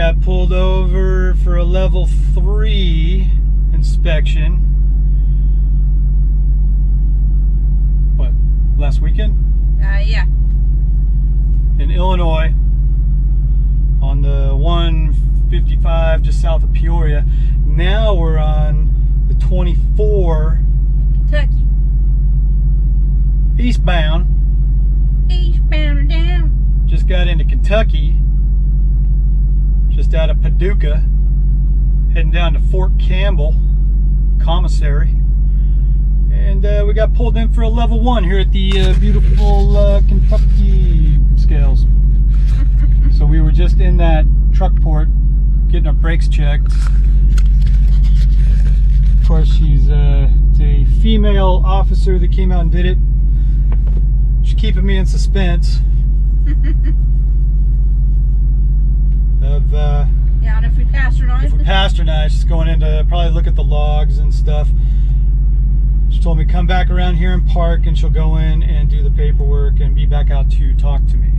got pulled over for a level 3 inspection. What, last weekend? Yeah. In Illinois, on the 155 just south of Peoria. Now we're on the 24 Kentucky. eastbound. Eastbound or down. Just got into Kentucky, just out of Paducah, heading down to Fort Campbell Commissary. And we got pulled in for a level 1 here at the beautiful Kentucky scales. So we were just in that truck port getting our brakes checked. Of course, it's a female officer that came out and did it. She's keeping me in suspense. Yeah, and if we passed or not. If we passed or not, she's going in to probably look at the logs and stuff. She told me come back around here and park, and she'll go in and do the paperwork and be back out to talk to me.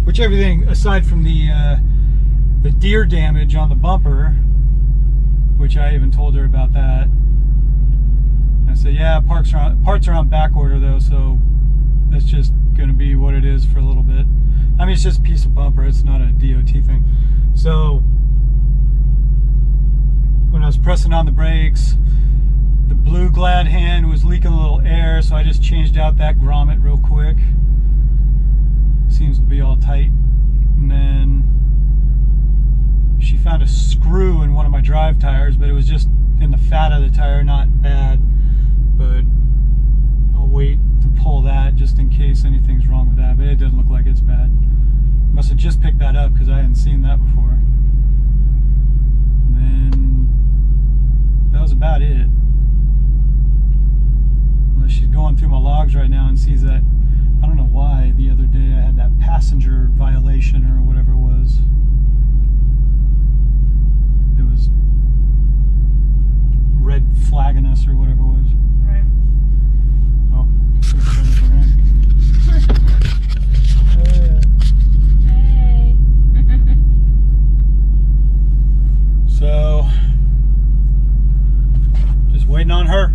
Which everything aside from the deer damage on the bumper, which I even told her about that. I said, yeah, parts are on back order though, so that's just going to be what it is for a little bit. I mean, it's just a piece of bumper. It's not a DOT thing. So when I was pressing on the brakes, the blue glad hand was leaking a little air, so I just changed out that grommet real quick. Seems to be all tight. And then she found a screw in one of my drive tires, but it was just in the fat of the tire, not bad. But I'll wait to pull that just in case anything's wrong with that, but it doesn't look like it's bad. Must have just picked that up because I hadn't seen that before. And then that was about it. Unless she's going through my logs right now and sees that, I don't know why the other day I had that passenger violation or whatever it was. It was red flagging us or whatever it was. Right. Oh, Hey. so, just waiting on her.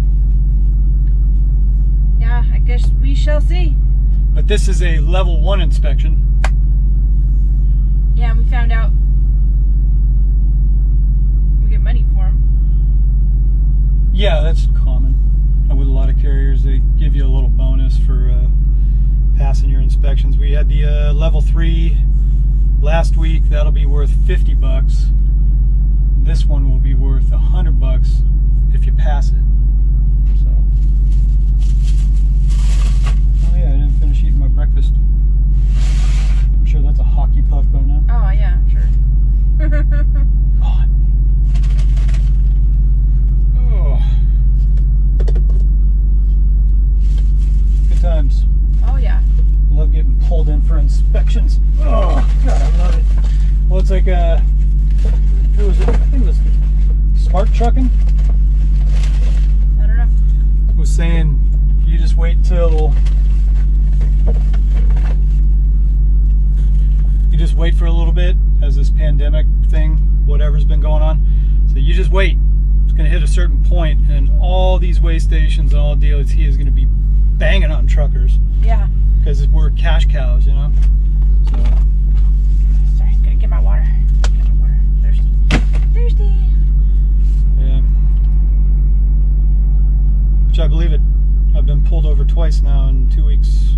Yeah, I guess we shall see. But this is a level 1 inspection. Yeah, and we found out we get money for them. Yeah, that's common. With a lot of carriers, they give you a little bonus for passing your inspections. We had the level 3 last week. That'll be worth $50. This one will be worth $100 if you pass it. So, oh yeah, I didn't finish eating my breakfast. I'm sure that's a hockey puck by now. Oh yeah, sure. God. Oh. Good times. Oh yeah. I love getting pulled in for inspections. Oh God, I love it. Well, it's like who was it? I think it was Smart Trucking. I don't know. Was saying you just wait till for a little bit as this pandemic thing, whatever's been going on. So you just wait. It's going to hit a certain point, and all these way stations and all DOT is going to be banging on truckers. Yeah. Because we're cash cows, you know. So. Sorry, gotta get my water. Get my water. Thirsty. Yeah. Which I believe it. I've been pulled over twice now in 2 weeks.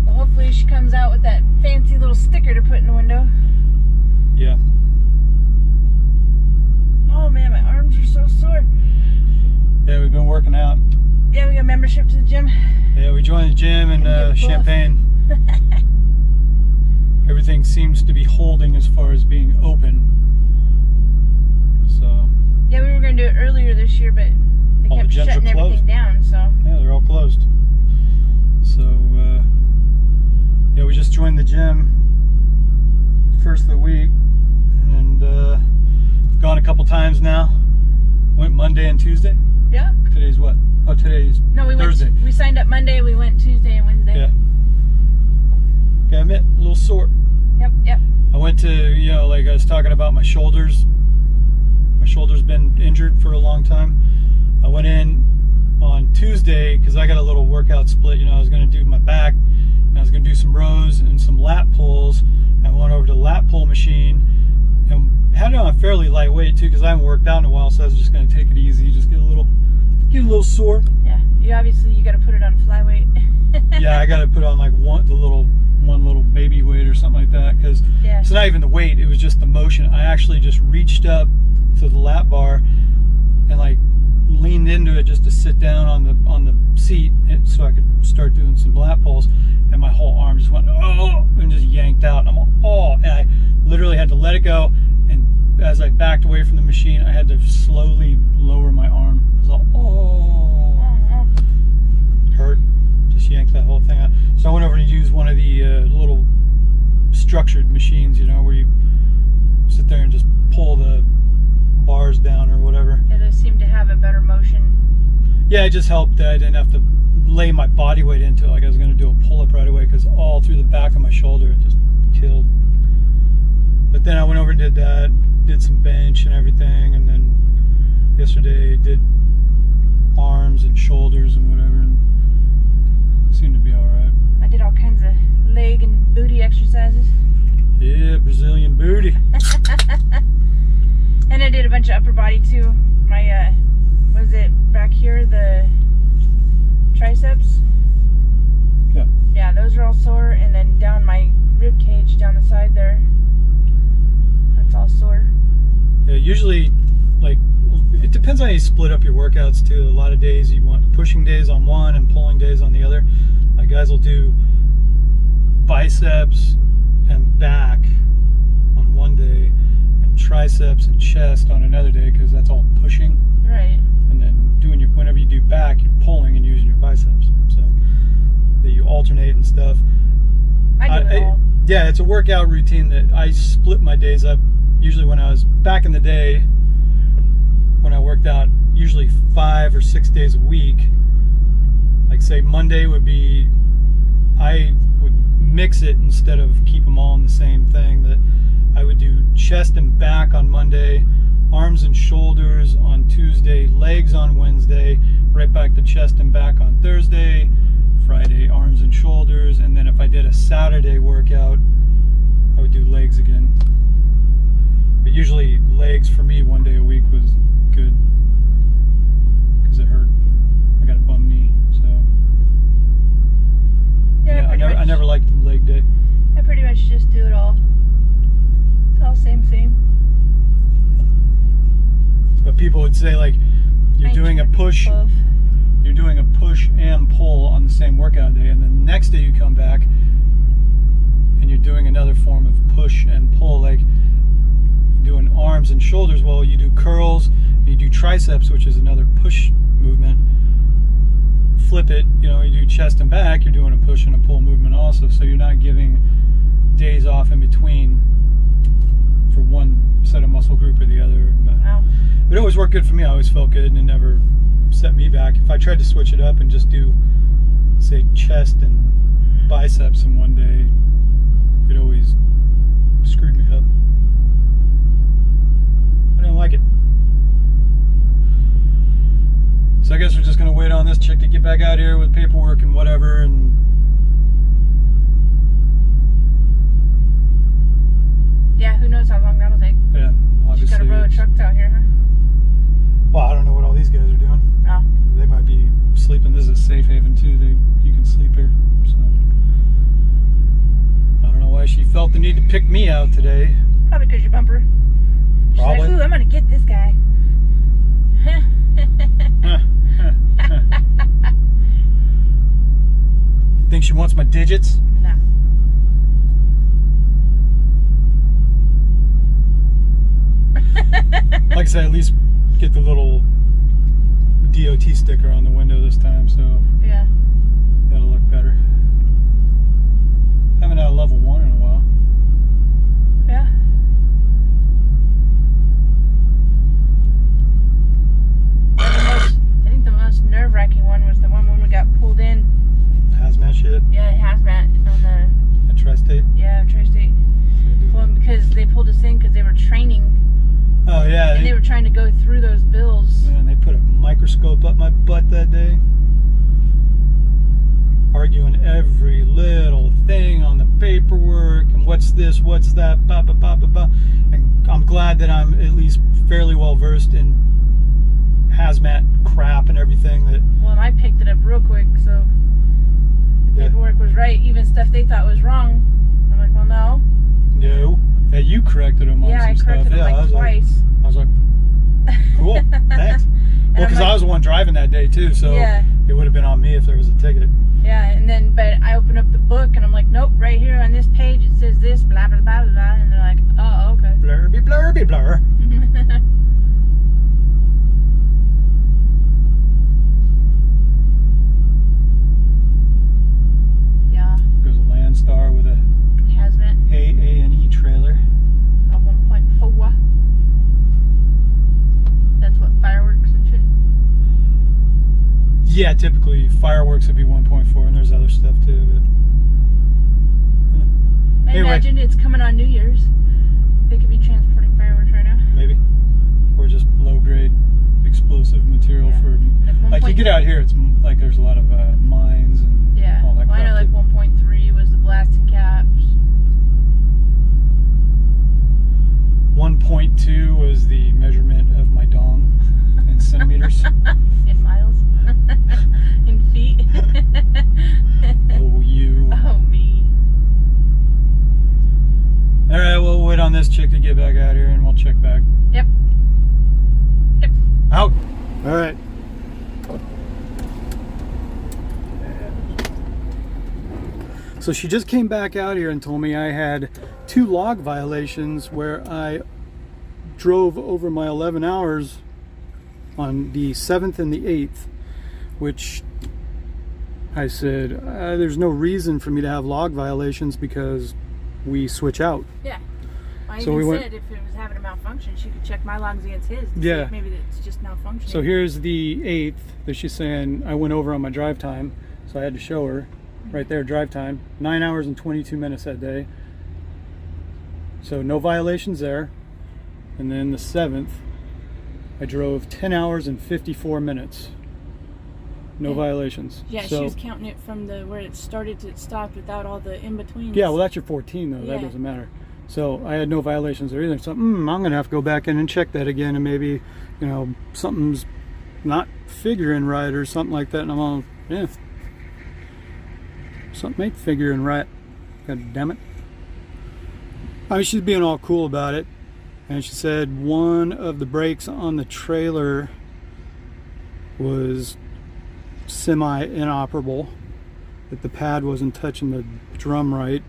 Well, hopefully she comes out with that fancy little sticker to put in the window. Yeah. Oh man, my arms are so sore. Yeah, we've been working out. Yeah, we got membership to the gym. Yeah, we joined the gym in Champaign. Everything seems to be holding as far as being open. So. Yeah, we were going to do it earlier this year, but they All the kept gyms shutting are closed. everything down, so. Yeah, they're all closed. So, yeah, we just joined the gym first of the week, and gone a couple times now. Went Monday and Tuesday. Yeah. Today's what? Oh, today's Thursday. We signed up Monday, we went Tuesday and Wednesday. Yeah. Yeah, I admit, a little sore. Yep. I went to, like I was talking about my shoulders. My shoulder's been injured for a long time. I went in on Tuesday because I got a little workout split. I was going to do my back, and I was going to do some rows and some lat pulls. I went over to the lat pull machine and had it on fairly lightweight too because I haven't worked out in a while, so I was just going to take it easy, just get a little sore. Yeah, you got to put it on flyweight. Yeah, I got to put on like one little baby weight or something like that because it's not even the weight, it was just the motion. I actually just reached up to the lap bar and like leaned into it just to sit down on the seat so I could start doing some lat pulls, and my whole arm just went and just yanked out. I'm and I literally had to let it go, and as I backed away from the machine I had to slowly lower my arm. I was all hurt, just yanked that whole thing out. So I went over and used one of the little structured machines, where you sit there and just pull the bars down or whatever. Yeah, those seem to have a better motion. Yeah, it just helped that I didn't have to lay my body weight into it like I was going to do a pull-up right away, because all through the back of my shoulder it just killed. But then I went over and did that, did some bench and everything, and then yesterday did arms and shoulders and whatever, and it seemed to be all right. I did all kinds of leg and booty exercises. Yeah, Brazilian booty. And I did a bunch of upper body too. My, was it back here, the triceps? Yeah. Yeah, those are all sore, and then down my rib cage down the side there, that's all sore. Yeah, usually, like, it depends on how you split up your workouts too. A lot of days you want pushing days on one and pulling days on the other. Like, guys will do biceps and back on one day, and triceps and chest on another day, because that's all pushing. Right. And then whenever you do back, you're pulling and using your biceps. So that you alternate and stuff. I do it all. Yeah, it's a workout routine that I split my days up. Usually when I was back in the day, when I worked out usually 5 or 6 days a week, like say Monday would be, I would mix it instead of keep them all in the same thing. That I would do chest and back on Monday, arms and shoulders on Tuesday, legs on Wednesday, right back to chest and back on Thursday, Friday arms and shoulders, and then if I did a Saturday workout, I would do legs again. But usually legs for me 1 day a week was good, because it hurt. I got a bum knee, so yeah, I never liked the leg day. I pretty much just do it all. It's all same. But people would say, like, you're doing a push and pull on the same workout day, and the next day you come back and you're doing another form of push and pull, like doing arms and shoulders. Well, you do curls, you do triceps, which is another push movement. Flip it, you do chest and back, you're doing a push and a pull movement also, so you're not giving days off in between for one set of muscle group or the other. Wow. It always worked good for me. I always felt good, and it never set me back. If I tried to switch it up and just do, say, chest and biceps in one day, it always screwed me up. I didn't like it. So I guess we're just going to wait on this chick to get back out here with paperwork and whatever, and yeah, who knows how long that'll take. yeah, obviously. She's got a row of trucks out here, huh? Well, I don't know what all these guys are doing. Oh. They might be sleeping. This is a safe haven too. You can sleep here. So I don't know why she felt the need to pick me out today. Probably because your bumper. She's Probably. like, ooh, I'm gonna get this guy. Think she wants my digits? No. Like I said, at least get the little DOT sticker on the window this time, so Yeah. that'll look better. Haven't had a level 1 in a while. Yeah. I think the most nerve-wracking one was the one when we got pulled in. Hazmat shit Yeah, hazmat on the. at Tri-State. Yeah, Tri-State. trying to go through those bills. Man, they put a microscope up my butt that day. Arguing every little thing on the paperwork and what's this, what's that, blah, blah, blah, blah, blah. And I'm glad that I'm at least fairly well versed in hazmat crap and everything. That Well, and I picked it up real quick, so the paperwork was right. Even stuff they thought was wrong. I'm like, well, no. No. Yeah, you corrected them on Yeah, some I stuff. corrected them like twice. I was like, cool, thanks. Well, because I was the one driving that day too, so yeah. It would have been on me if there was a ticket. Yeah, and then, but I open up the book and I'm like, nope, right here on this page it says this, blah, blah, blah, blah, blah. And they're like, oh, okay. Blurby, blurby, blur. Yeah. There's a Landstar with a Hazmat. A&E trailer. A 1.4. That's what, fireworks and shit? Yeah, typically fireworks would be 1.4, and there's other stuff too. But I anyway, imagine it's coming on New Year's. They could be transporting fireworks right now. maybe, or just low-grade explosive material for. Like you get out here, it's like there's a lot of mines and all that well, crap. I know like 1.3 was the blasting caps. 1.2 was the measurement of my dong in centimeters. In miles? In feet? Oh, you. Oh, me. All right, we'll wait on this chick to get back out here, and we'll check back. Yep. Yep. Out. All right. So she just came back out here and told me I had 2 log violations where I drove over my 11 hours on the 7th and the 8th, which I said, there's no reason for me to have log violations because we switch out. Yeah. I So even we said if it was having a malfunction, she could check my logs against his. To Yeah. see if maybe it's just malfunctioning. So here's the 8th that she's saying I went over on my drive time, so I had to show her right there, drive time, 9 hours and 22 minutes that day. So no violations there. And then the 7th, I drove 10 hours and 54 minutes. No violations. Yeah, so, she was counting it from the where it started to it stopped without all the in-betweens. yeah, well, that's your 14 though. That Yeah. doesn't matter. So I had no violations there either. So I'm going to have to go back in and check that again, and maybe, you know, something's not figuring right or something like that. And I'm all, yeah, something ain't figuring right. God damn it. I mean, she's being all cool about it. And she said one of the brakes on the trailer was semi-inoperable, that the pad wasn't touching the drum right.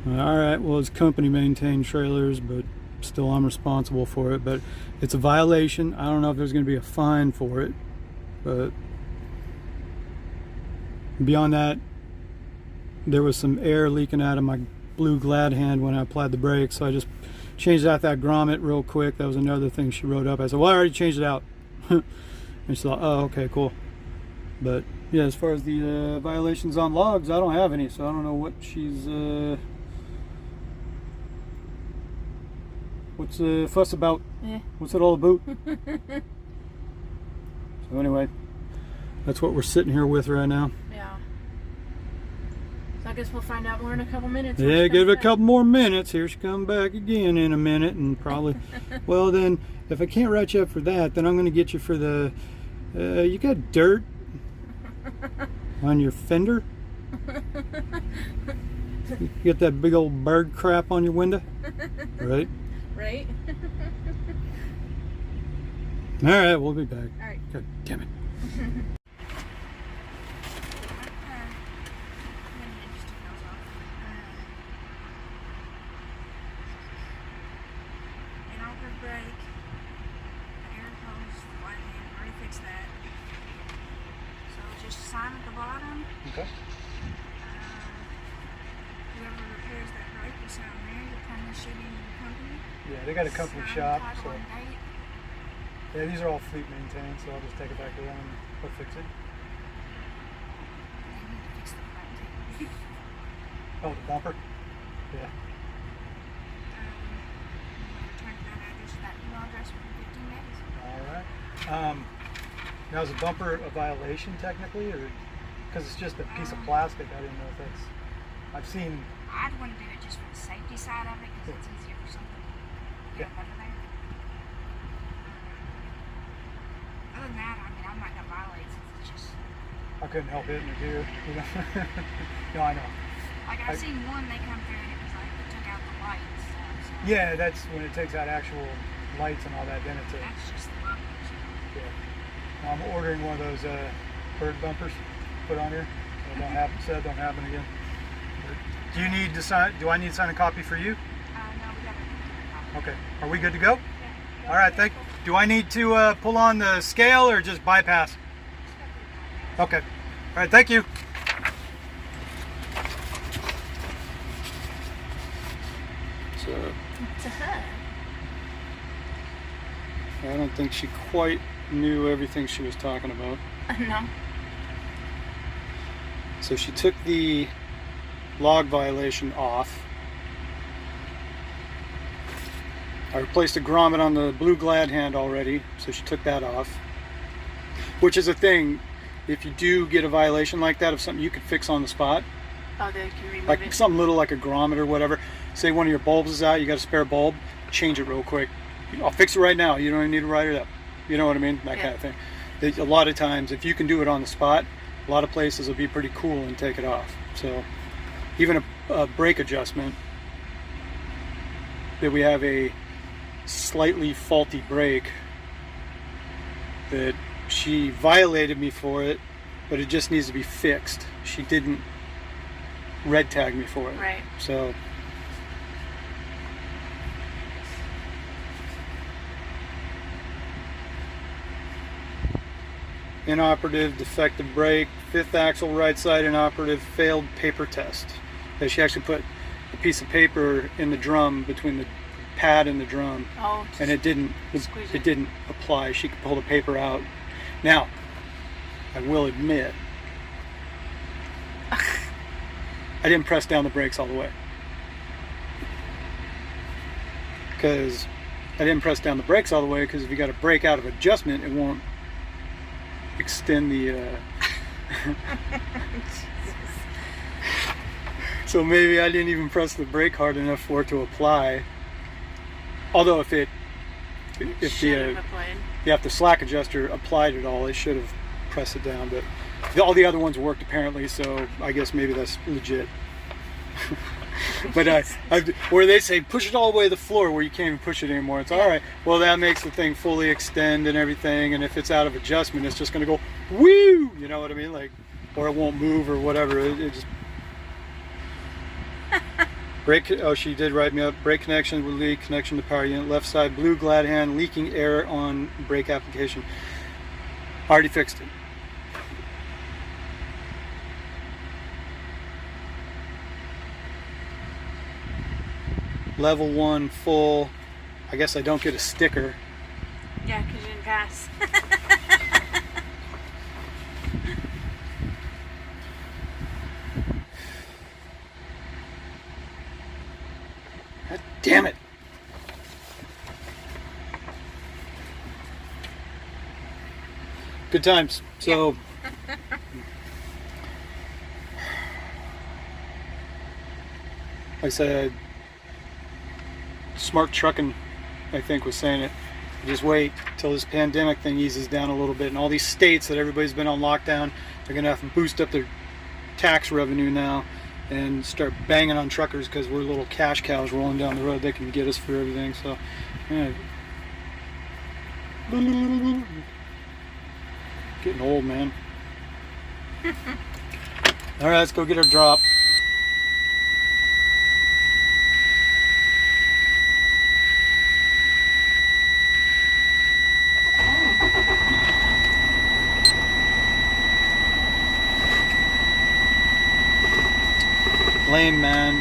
Alright, well, it's company maintained trailers, but still I'm responsible for it. But it's a violation. I don't know if there's going to be a fine for it, but beyond that, there was some air leaking out of my blue glad hand when I applied the brakes, so I just changed out that grommet real quick. That was another thing she wrote up. I said, well, I already changed it out. And she thought, oh, okay, cool. But yeah, as far as the violations on logs, I don't have any, so I don't know what she's what's the fuss about. What's it all about? So anyway, that's what we're sitting here with right now. Yeah. So I guess we'll find out more in a couple minutes. Yeah, give it a couple more minutes. Here she come back again in a minute, and probably, well then, if I can't write you up for that, then I'm going to get you for the, you got dirt on your fender? You got that big old bird crap on your window? Right? Right? Alright, we'll be back. Alright. God damn it. Brake, air hose, one hand, already fixed that. So just sign at the bottom. Okay. Whoever repairs that brake will sign there. The time is shooting in the company. Yeah, they got a company Sign, shop, title, so and date. yeah, these are all fleet maintained, so I'll just take it back to them and they'll fix it. They need to fix the front too. Oh, the bumper? Yeah. Return to that address that lasts for 15 days. All right. Now is a bumper a violation technically, or because it's just a piece of plastic? I didn't know if that's. I've seen. I'd want to do it just for the safety side of it because it's easier for something to get under there. Other than that, I mean, I'm not gonna violate since it's just. I couldn't help hitting it here. You know? No, I know. Like I've seen one, they come through and it was like it took out the lights. So Yeah, that's when it takes out actual lights and all that. Then it's a. that's just the bumpers. Yeah. Now I'm ordering one of those bird bumpers put on here. So it don't happen. So it don't happen again. But do you need to sign? Do I need to sign a copy for you? No, we got a copy. Okay. Are we good to go? Yeah. All right. Thank. Do I need to pull on the scale or just bypass? Okay. All right. Thank you. So It's a hug. I don't think she quite knew everything she was talking about. No. So she took the log violation off. I replaced a grommet on the blue glad hand already, so she took that off. Which is a thing, if you do get a violation like that of something you could fix on the spot, Oh, they can remove like it. something little like a grommet or whatever. Say one of your bulbs is out, you got a spare bulb, change it real quick. I'll fix it right now. You don't even need to write it up. You know what I mean? That kind of thing. A lot of times, if you can do it on the spot, a lot of places will be pretty cool and take it off. So even a brake adjustment, that we have a slightly faulty brake, that she violated me for it, but it just needs to be fixed. She didn't red tag me for it. Right. So inoperative, defective brake, fifth axle right side inoperative, failed paper test. She actually put a piece of paper in the drum between the pad and the drum, and it didn't apply. She could pull the paper out. Now, I will admit, I didn't press down the brakes all the way. Because if you got a brake out of adjustment, it won't extend the so maybe I didn't even press the brake hard enough for it to apply. Although if the slack adjuster applied it all, it should have pressed it down, but all the other ones worked apparently, so I guess maybe that's legit. But where they say push it all the way to the floor where you can't even push it anymore, it's all right. Well, that makes the thing fully extend and everything, and if it's out of adjustment, it's just going to go woo. You know what I mean? Like, or it won't move or whatever. It just brake. Oh, she did write me up. Brake connection with leak. Connection to power unit. Left side blue glad hand leaking air on brake application. Already fixed it. Level 1 full. I guess I don't get a sticker. Yeah, because you didn't pass. God damn it. Good times. So like I said, Smart Trucking, I think, was saying it. Just wait till this pandemic thing eases down a little bit, and all these states that everybody's been on lockdown, they're gonna have to boost up their tax revenue now and start banging on truckers because we're little cash cows rolling down the road. They can get us for everything. So, yeah. Getting old, man. All right, let's go get our drop. Lame, man.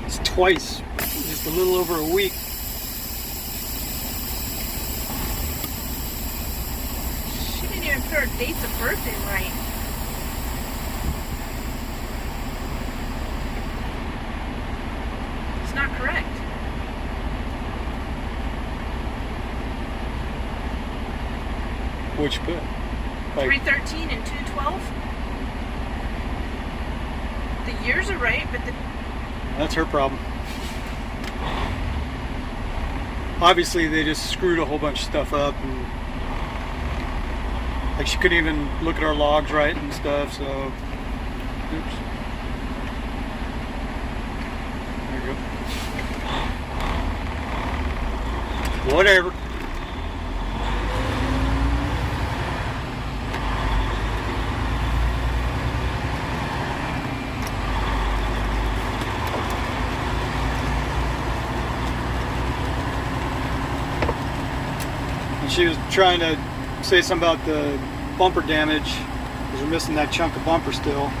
It's twice, just a little over a week. She didn't even put her dates of birthday right. Which put? Like, 313 and 212. The years are right, but the that's her problem. Obviously, they just screwed a whole bunch of stuff up, and like she couldn't even look at our logs right and stuff. So, oops. There you go. Whatever. She was trying to say something about the bumper damage because we're missing that chunk of bumper still.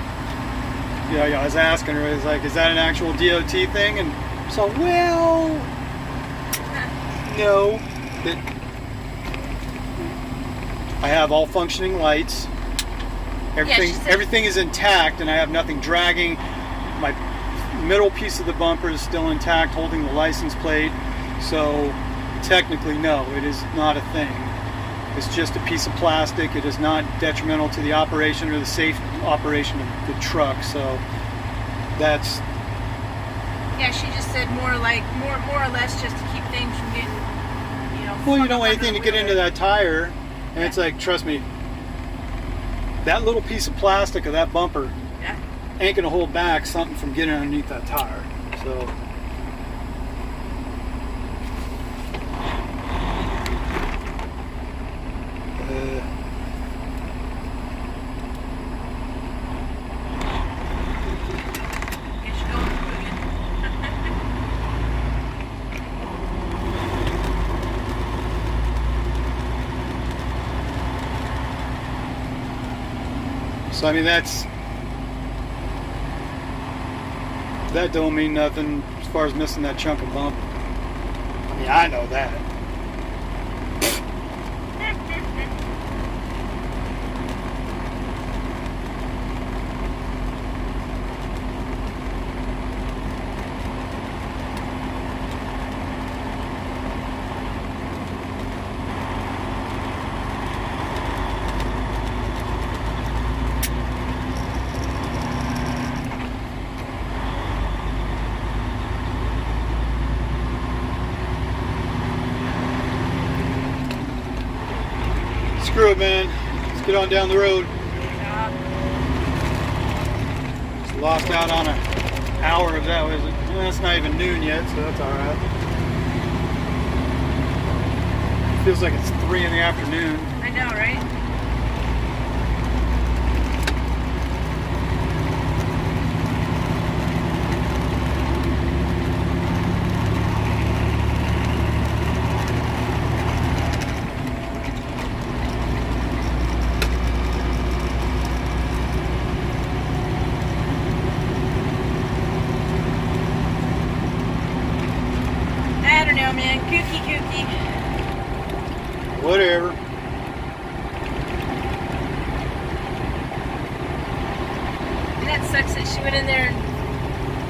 Yeah, I was asking her, I was like, is that an actual DOT thing? And so, well, no. I have all functioning lights. Everything is intact, and I have nothing dragging. My middle piece of the bumper is still intact, holding the license plate. So technically, no, it is not a thing. It's just a piece of plastic. It is not detrimental to the operation or the safe operation of the truck. So that's... Yeah, she just said more or less just to keep things from getting, Well, you don't want anything to get into that tire. And yeah. It's like, trust me, that little piece of plastic of that bumper ain't going to hold back something from getting underneath that tire. So... So I mean that don't mean nothing as far as missing that chunk of bump. I mean, I know that. Screw it, man. Let's get on down the road. Just lost out on an hour of that. Was it? Well, it's not even noon yet, so that's all right. Feels like it's 3 in the afternoon. I know, right? I don't know, man. Kooky. Whatever. And that sucks that she went in there and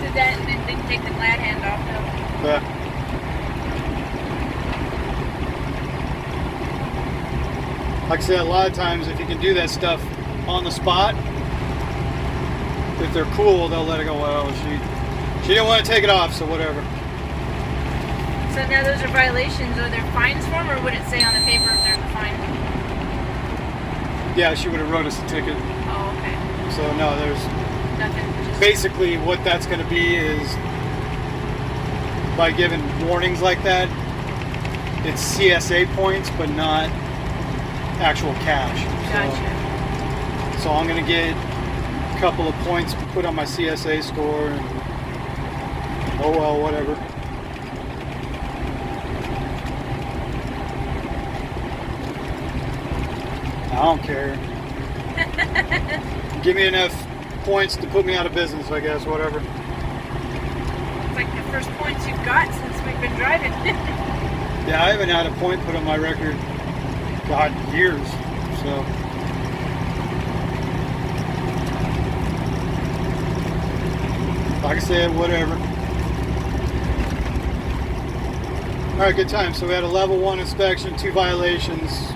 did that and then didn't take the glad hand off, though. Yeah. Like I said, a lot of times if you can do that stuff on the spot, if they're cool, they'll let it go. Well, she didn't want to take it off, so whatever. So now those are violations. Are there fines for them, or would it say on the paper if there's a fine? Yeah, she would have wrote us a ticket. Oh, okay. So no, there's nothing. Just... Basically, what that's going to be is by giving warnings like that, it's CSA points, but not actual cash. Gotcha. So I'm going to get a couple of points to put on my CSA score, and oh well, whatever. I don't care. Give me enough points to put me out of business, I guess, whatever. It's like the first points you've got since we've been driving. Yeah, I haven't had a point put on my record, God, years, so. Like I said, whatever. All right, good time. So we had a level 1 inspection, 2 violations.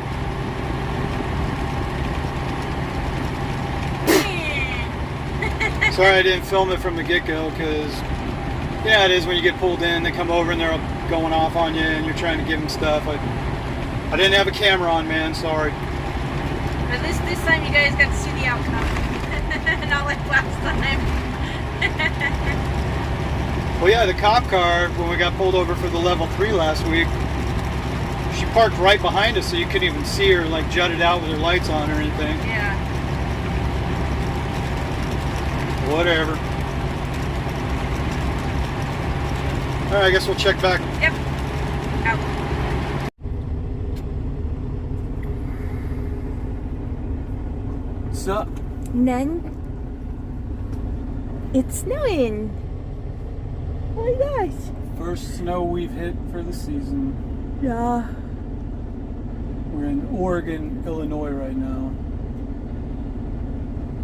Sorry I didn't film it from the get-go, because yeah, it is when you get pulled in, they come over and they're going off on you and you're trying to give them stuff. I didn't have a camera on, man, sorry. At least this time you guys got to see the outcome. Not like last time. Well, yeah, the cop car, when we got pulled over for the level 3 last week, she parked right behind us so you couldn't even see her, like, jutted out with her lights on or anything. Yeah. Whatever. Alright, I guess we'll check back. Yep. Out. What's up? None. It's snowing. Oh my gosh. First snow we've hit for the season. Yeah. We're in Oregon, Illinois right now.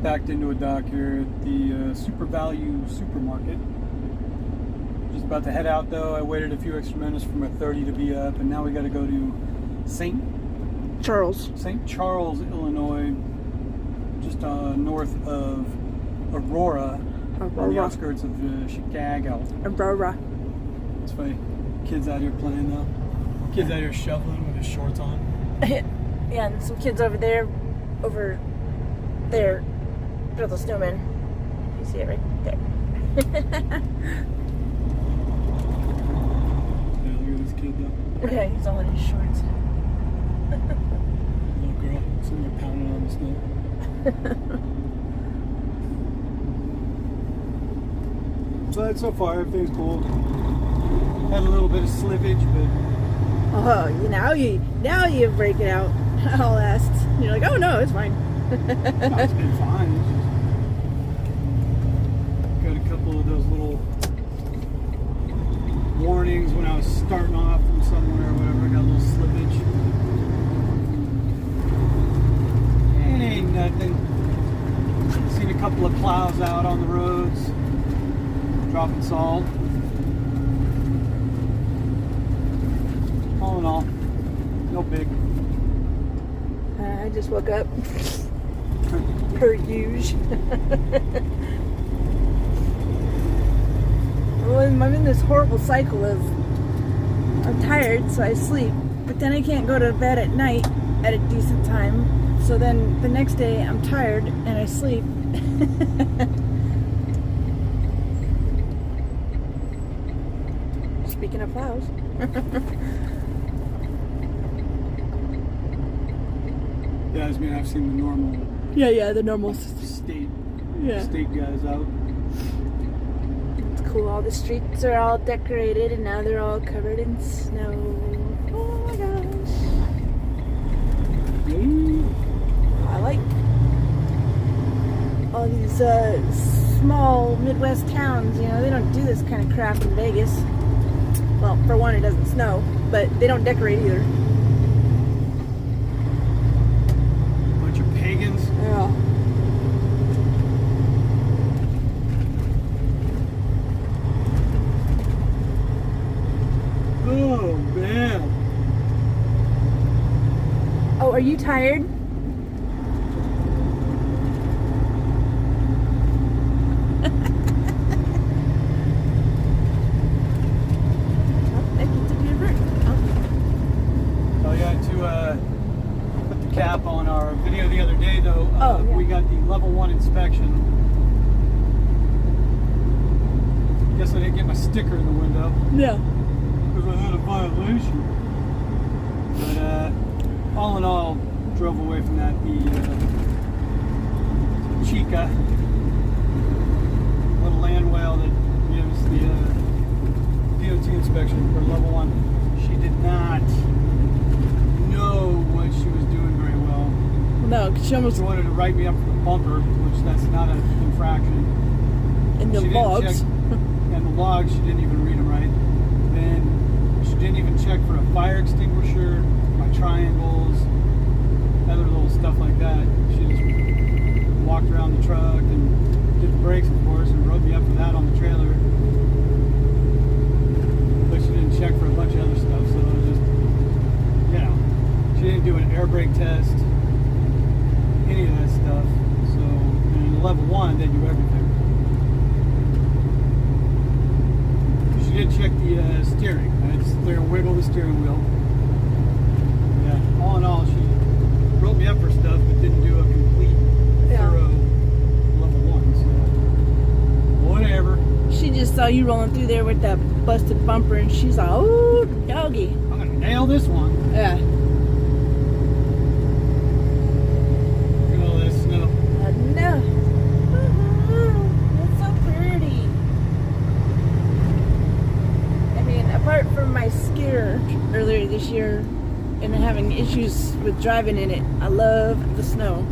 Backed into a dock here at the Super Value supermarket. Just about to head out though. I waited a few extra minutes for my 30 to be up, and now we got to go to St. Charles, Illinois, just north of Aurora, on the outskirts of Chicago. Aurora. It's funny. Kids out here playing though. Kids out here shoveling with his shorts on. Yeah, and some kids over there. Build a snowman. You see it right there. Yeah, look at this kid though. Okay, he's all in his shorts. Little girl sitting there pounding on the snow. But so far everything's cool. Had a little bit of slippage, but Oh, now you break it out. All last. You're like, oh no, it's fine. no, it's been fine. It's just got a couple of those little warnings when I was starting off from somewhere or whatever. I got a little slippage. It ain't nothing. Seen a couple of plows out on the roads, dropping salt. All in all, no big. I just woke up. Per usual. Well, I'm in this horrible cycle of I'm tired, so I sleep, but then I can't go to bed at night at a decent time. So then the next day I'm tired and I sleep. Speaking of plows. Yeah, I mean, I've seen the normal Yeah, the normal. state Yeah. guys out. It's cool. All the streets are all decorated and now they're all covered in snow. Oh my gosh. I like all these small Midwest towns, you know, they don't do this kind of crap in Vegas. Well, for one, it doesn't snow, but they don't decorate either. Bunch of pagans. Yeah. Oh, man. Oh, are you tired? Cap on our video the other day though. Yeah. We got the level 1 inspection. Guess I didn't get my sticker in the window Yeah. because I had a violation. But all in all, drove away from that the Chica, little land whale that gives the DOT inspection for level 1. She did not know what she was doing very well. No, because she almost She wanted to write me up for the bumper, which that's not an infraction. in the She didn't logs. check- and the logs, she didn't even read them right. Then she didn't even check for a fire extinguisher, my triangles, other little stuff like that. She just walked around the truck and did the brakes, of course, and wrote me up for that on the trailer. But she didn't check for a bunch of other stuff, so it was just, you know, she didn't do an air brake test, any of that stuff. So in level 1, they do everything. she did check the steering. They're gonna wiggle the steering wheel. Yeah. All in all, she wrote me up for stuff, but didn't do a complete, thorough level 1. So whatever. She just saw you rolling through there with that busted bumper, and she's like, "Oh, doggy." I'm gonna nail this one. Yeah. Look at all this snow. I know. It's so pretty. I mean, apart from my scare earlier this year and having issues with driving in it, I love the snow.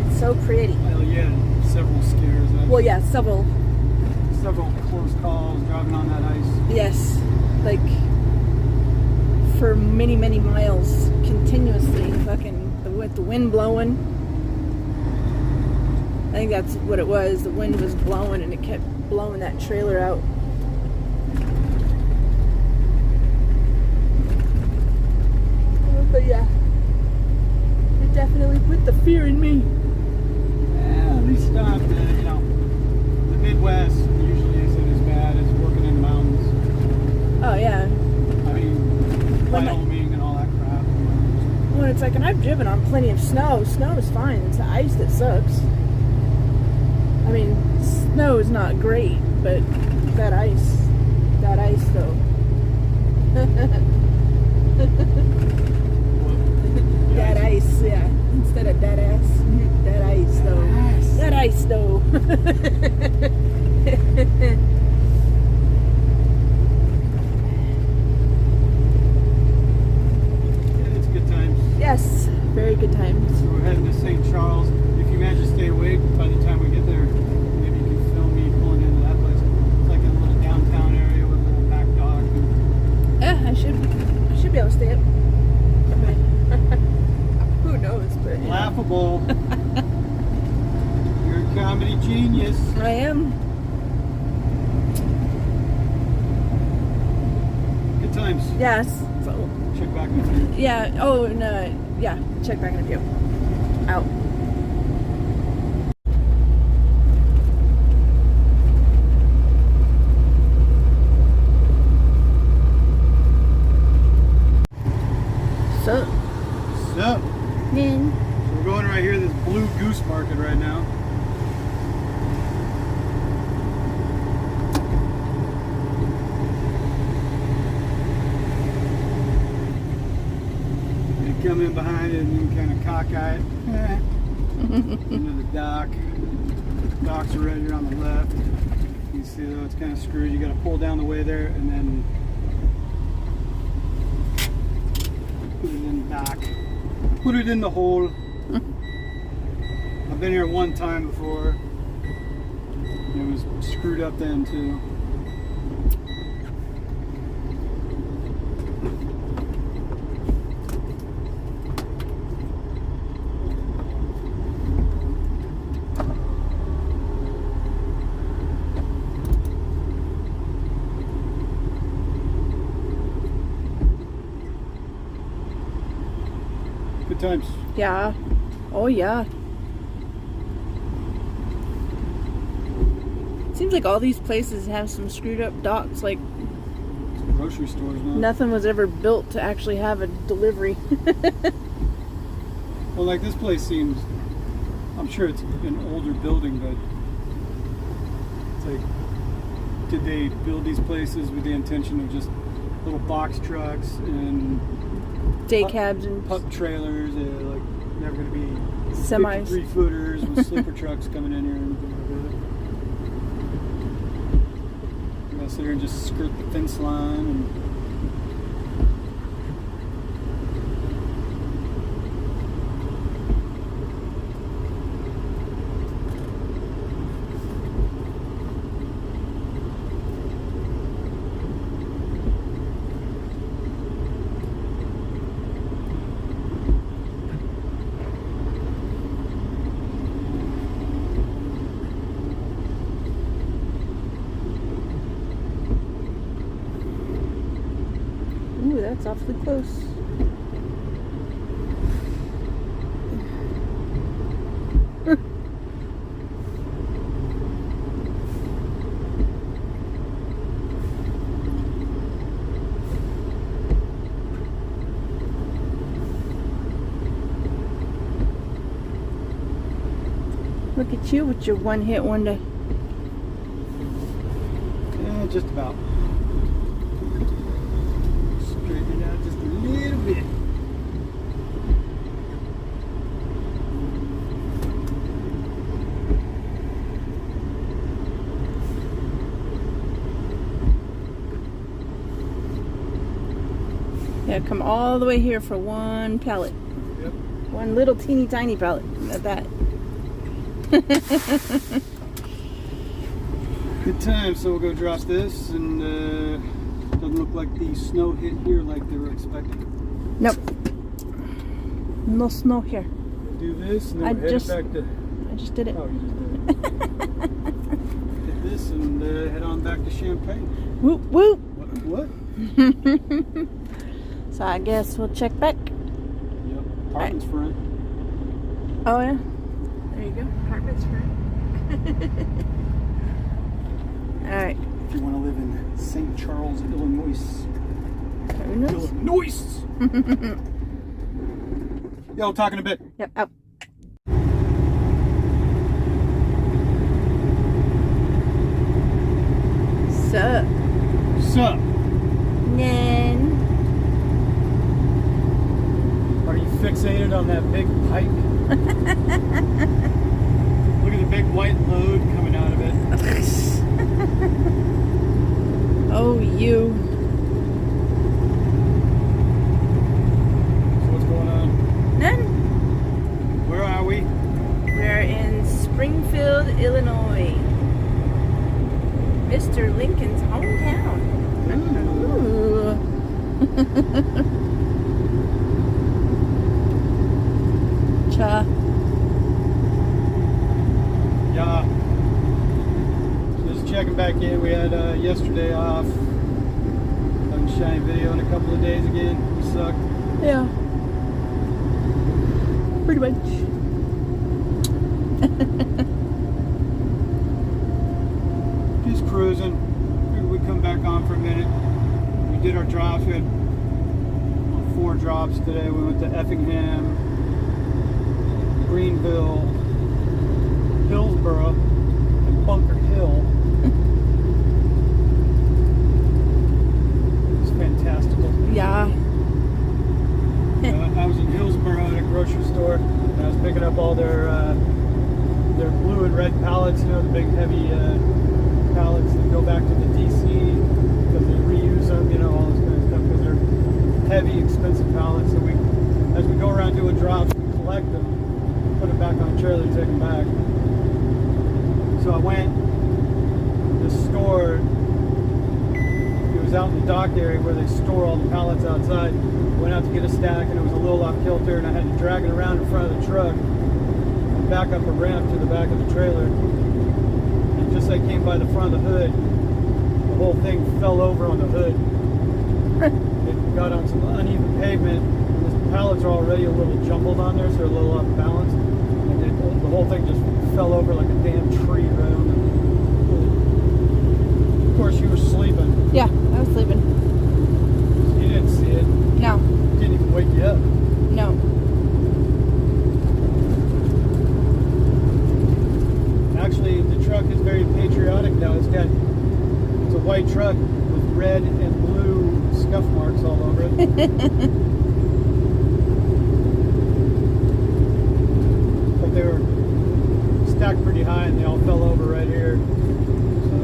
It's so pretty. Well, yeah, several scares. Well, yeah, several. Several close calls driving on that ice. Yes, like for many, many miles continuously, with the wind blowing. I think that's what it was. The wind was blowing and it kept blowing that trailer out. But yeah, it definitely put the fear in me. Yeah, at least not, the Midwest usually isn't as bad as working in the mountains. Oh yeah. I mean, Wyoming and all that crap. Well, it's like, and I've driven on plenty of snow. Snow is fine. It's the ice that sucks. I mean, snow is not great, but that ice though. That ice, yeah. Instead of that ass, that ice though. That ice though. It's good times. Yes, very good times. So we're heading to St. Charles. If you manage to stay awake by the time we get there, maybe you can film me pulling into that place. It's like a little downtown area with a little back dock. Yeah, I should be able to stay up. Who knows? But Laughable. You're a comedy genius. I am. Good times. Yes. So, Check back in a few. yeah. Oh, no. Yeah. Check back in a few. Out. So. So we're going right here to this Blue Goose Market right now. You come in behind it and you can kind of cockeye it into the dock. Docks are right here on the left. You see though it's kind of screwed. You got to pull down the way there and then put it in the dock. Put it in the hole. I've been here one time before. It was screwed up then too. Good times. Yeah. Oh, yeah. Seems like all these places have some screwed up docks. Like Some grocery stores now. nothing was ever built to actually have a delivery. Well, like this place seems, I'm sure it's an older building, but it's like, did they build these places with the intention of just little box trucks and Day cabs and pup trailers? Like never going to be semis. 53-footers with slipper trucks coming in here or anything like that. You're going to sit here and just skirt the fence line and Ooh, that's awfully close. Look at you with your one-hit wonder. Yeah, just about. Straighten it out just a little bit. Yeah, come all the way here for one pallet. Yep. One little teeny tiny pallet at that. Good time, so we'll go drop this, and doesn't look like the snow hit here like they were expecting. Nope. No snow here. Do this, and then I we'll head just- back to. I just did it. Oh, you just did it. Hit this and head on back to Champagne. Whoop whoop. What? So I guess we'll check back. Yep. Apartments for rent. Oh yeah. There you go. Apartments for All right. If you want to live in St. Charles, Illinois. Who knows? Illinois. Yeah, we'll talk in a bit. Yep. Out. Sup? Sup? Nan. Are you fixated on that big pipe? Look at the big white load coming out of it. Oh, you. So what's going on? None. Where are we? We're in Springfield, Illinois. Mr. Lincoln's hometown. Ooh. Cha. Yeah. Just checking back in. We had yesterday off. Haven't shot any video in a couple of days again. We suck. Yeah. Pretty much. Just cruising. Figured we'd come back on for a minute. We did our drops. We had 4 drops today. We went to Effingham, Greenville, Hillsboro, and Bunker Hill. It's fantastical. Yeah. I was in Hillsboro at a grocery store, and I was picking up all their blue and red pallets, you know, the big heavy pallets that go back to the DC because they reuse them, you know, all this kind of stuff because they're heavy, expensive pallets. So as we go around doing drops, we collect them, put them back on a trailer, take them back. So I went to the store. It was out in the dock area where they store all the pallets outside. Went out to get a stack, and it was a little off kilter, and I had to drag it around in front of the truck and back up a ramp to the back of the trailer. And just as I came by the front of the hood, the whole thing fell over on the hood. It got on some uneven pavement, and the pallets are already a little jumbled on there, so they're a little off balance. And the whole thing just fell over like a damn tree right on the hood. Of course, you were sleeping. Yeah, I was sleeping. You didn't see it. No. Didn't even wake you up. No. Actually, the truck is very patriotic now. It's a white truck with red and blue scuff marks all over it. But they were stacked pretty high, and they all fell over right here. So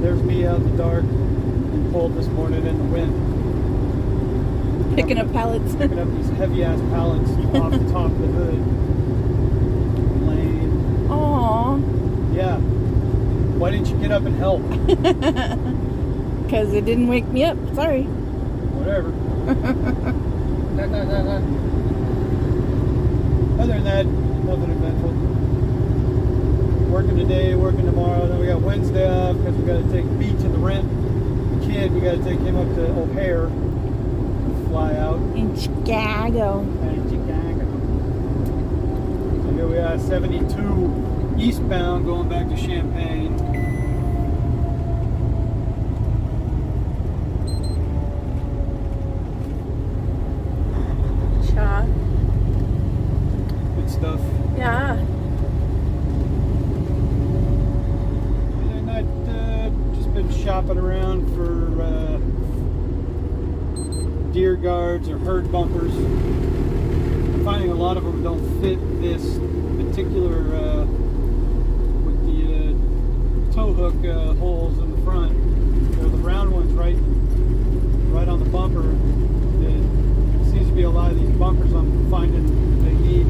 there's me out in the dark and cold this morning in the wind. Picking up pallets. Picking up these heavy ass pallets off the top of the hood. Lame. Aww. Yeah. Why didn't you get up and help? Because it didn't wake me up. Sorry. Whatever. Other than that, nothing eventful. Working today, working tomorrow. Then we got Wednesday off because we got to take B to the rent kid. We got to take him up to O'Hare. Fly out. In Chicago. In Chicago. So here we are, 72 eastbound, going back to Champagne. Cha. Good stuff. Yeah. shopping around for deer guards or herd bumpers. I'm finding a lot of them don't fit this particular with the tow hook holes in the front. They're the round ones right on the bumper. There seems to be a lot of these bumpers I'm finding they need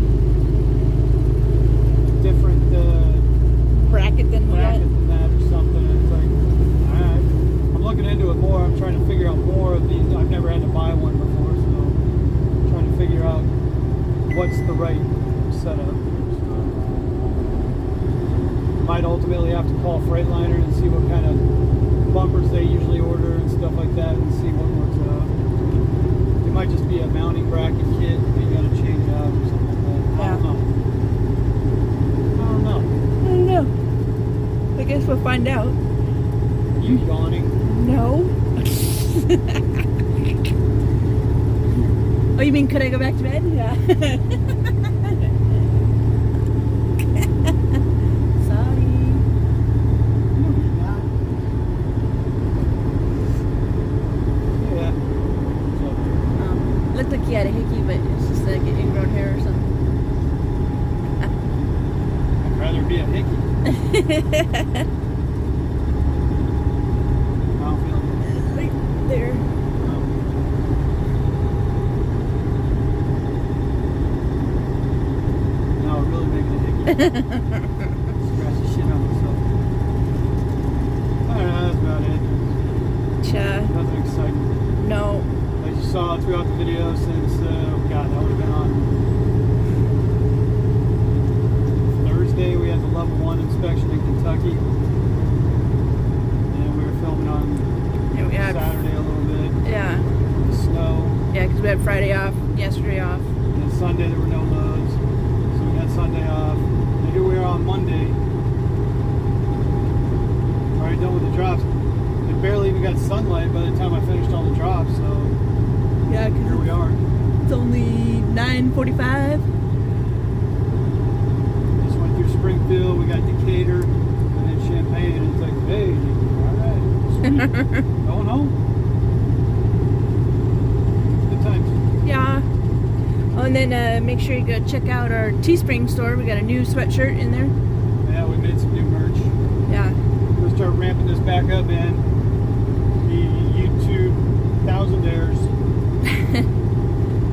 different Bracket than bracket that. than that or something. And it's like, alright. I'm looking into it more. I'm trying to figure out more of these. I've never had to buy one before, so I'm trying to figure out what's the right setup. So, might ultimately have to call Freightliner and see what kind of bumpers they usually order and stuff like that and see what works out. It might just be a mounting bracket kit that you gotta change out or something like that. I don't know. I don't know. I guess we'll find out. You yawning? No. Oh, you mean could I go back to bed? Yeah. Sorry. Yeah. Looked like he had a hickey, but it's just like an ingrown hair or something. I'd rather be a hickey. I don't feel it. Right there. No, really making a hickey. Scratch the shit out of myself. I don't know, that's about it. Cha. Nothing exciting. No. As you saw throughout the video since, God, that would have been on Thursday. We had the level 1 inspection in Kentucky. And we were filming on Yeah, we had, Saturday a little bit. yeah. The snow. Yeah, because we had Friday off, yesterday off. And then Sunday there were no loads. So we had Sunday off. And here we are on Monday. Already done with the drops. It barely even got sunlight by the time I finished all the drops, so Yeah, here because we are. it's only 9:45. Just went through Springfield, we got Decatur, and then Champaign, and it's like, hey, alright, going home. Good times. Yeah. Oh, and then make sure you go check out our Teespring store. We got a new sweatshirt in there. Yeah, we made some new merch. Yeah. We'll start ramping this back up, man. The YouTube thousandaires.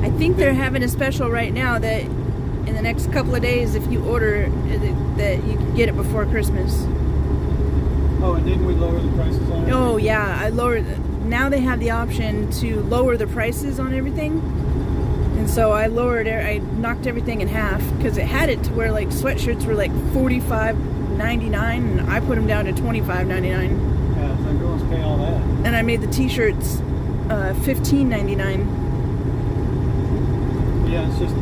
I think they're having a special right now that in the next couple of days, if you order, that you can get it before Christmas. Oh, and didn't we lower the prices on it? Oh yeah, I lowered. Now they have the option to lower the prices on everything, and so I lowered it. I knocked everything in half because it had it to where like sweatshirts were like $45.99, and I put them down to $25.99. Yeah, it's like, who wants to pay all that? And I made the T-shirts $15.99. Yeah, it's just,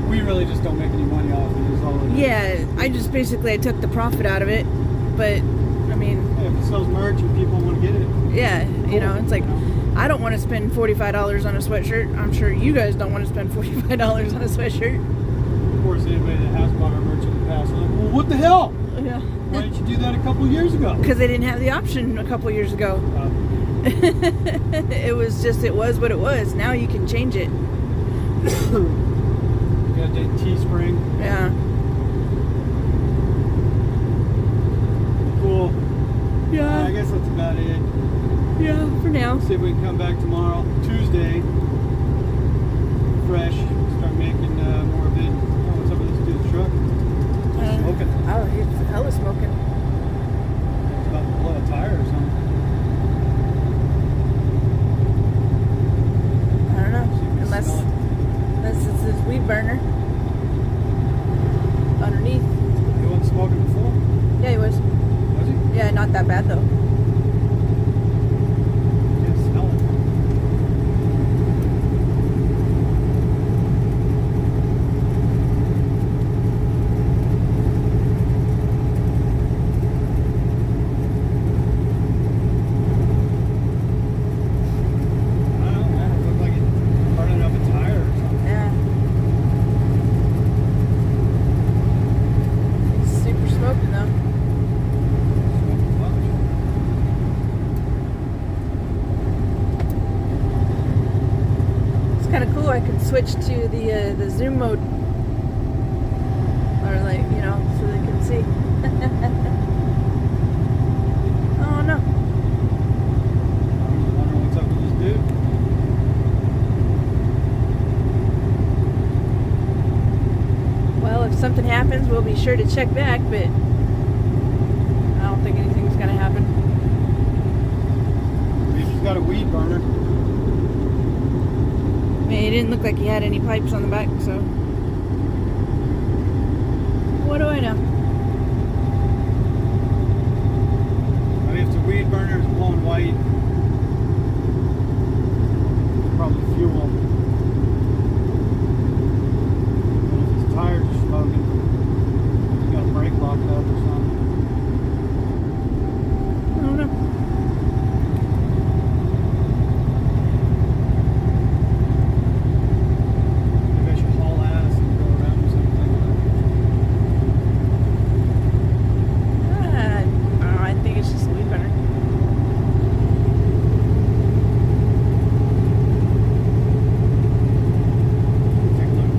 we really just don't make any money off it, is all it is. Yeah, I just basically I took the profit out of it, but I mean, Hey, if it sells merch and people want to get it, yeah, you know, it's like You know? I don't want to spend $45 on a sweatshirt. I'm sure you guys don't want to spend $45 on a sweatshirt. of course, anybody that has bought our merch in the past, they're like, well, what the hell? Yeah, Why didn't you do that a couple years ago? because they didn't have the option a couple years ago. It was what it was. Now you can change it. You got that Teespring. Yeah. Cool. I Yeah. guess that's about it. Yeah. For now. See if we can come back tomorrow, Tuesday, fresh, start making more of it. Oh, what's up with this dude's truck? Smoking. Oh, he's hella smoking. It's about to blow a tire or something. I don't know. See if we can Unless smell it. it's his weed burner underneath. He wasn't smoking before, Yeah, he was. was he? Yeah, not that bad though. Can't smell it. I don't know, man. It looked like it burning up a tire or something. Yeah. Super smoking though. Smoking much. switch to the zoom mode, or like, you know, so they can see. Oh no. I wonder what's up with this dude. Well, if something happens, we'll be sure to check back, but I don't think anything's gonna happen. He's got a weed burner. I mean, it didn't look like he had any pipes on the back, so what do I know? I mean, if the weed burner is blowing white, probably fuel. And if his tires are smoking, he's got a brake locked up or something. I don't know. Maybe I should haul ass and go around or something. I think it's just a weed burner. Take a look.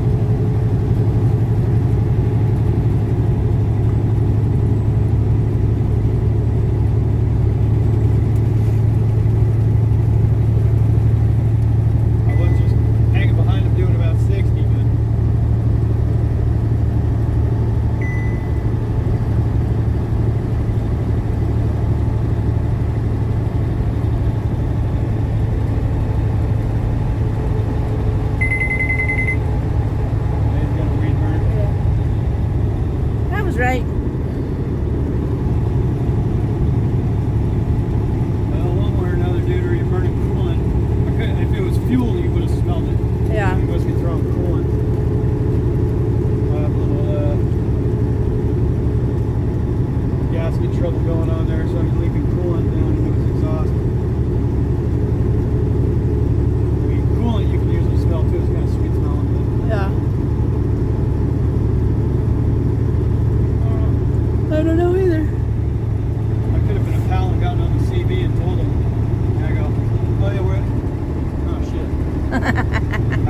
I was just hanging behind him doing about 60, but he's got a weed burner. That was right. Well, one way or another, dude, or you're burning coolant. If it was fuel, you would have smelled it. Yeah. You must be throwing coolant. I have a little gasket trouble going on there, so I'm leaking coolant down into his exhaust. I mean, coolant you can usually smell too. It's kind of sweet smelling. Yeah. But I don't know either. I could have been a pal and gotten on the CB and told him. And I go, oh yeah, we're. Oh shit. I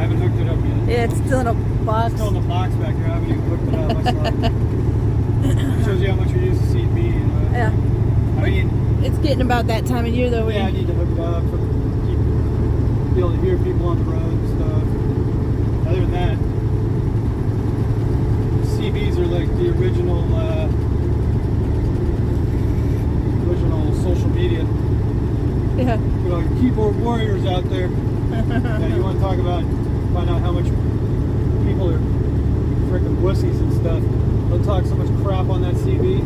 haven't hooked it up yet. Yeah, it's still in a box. It's still in the box back there. I haven't even hooked it up. I saw it. Shows you how much you use the CB. Yeah. I mean, It's getting about that time of year though. yeah, I need to hook it up for be able to hear people on the road and stuff. Other than that, CBs are like the original social media. Yeah. You know, keyboard warriors out there. Yeah, you want to talk about, find out how much people are freaking wussies and stuff. They'll talk so much crap on that CB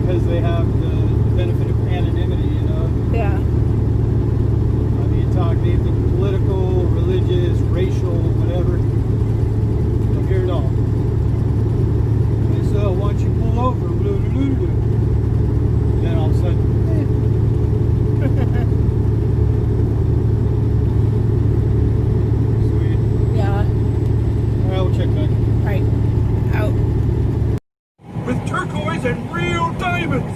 because they have the benefit of anonymity, you know. Yeah. I mean, you talk anything political, religious, racial, whatever. You'll hear it all. They say, oh, why don't you pull over? And then all of a sudden, sweet. Yeah. All right, we'll check back. Right. Out. With turquoise and real diamonds.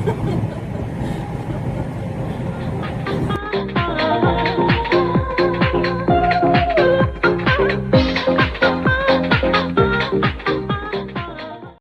Fuck.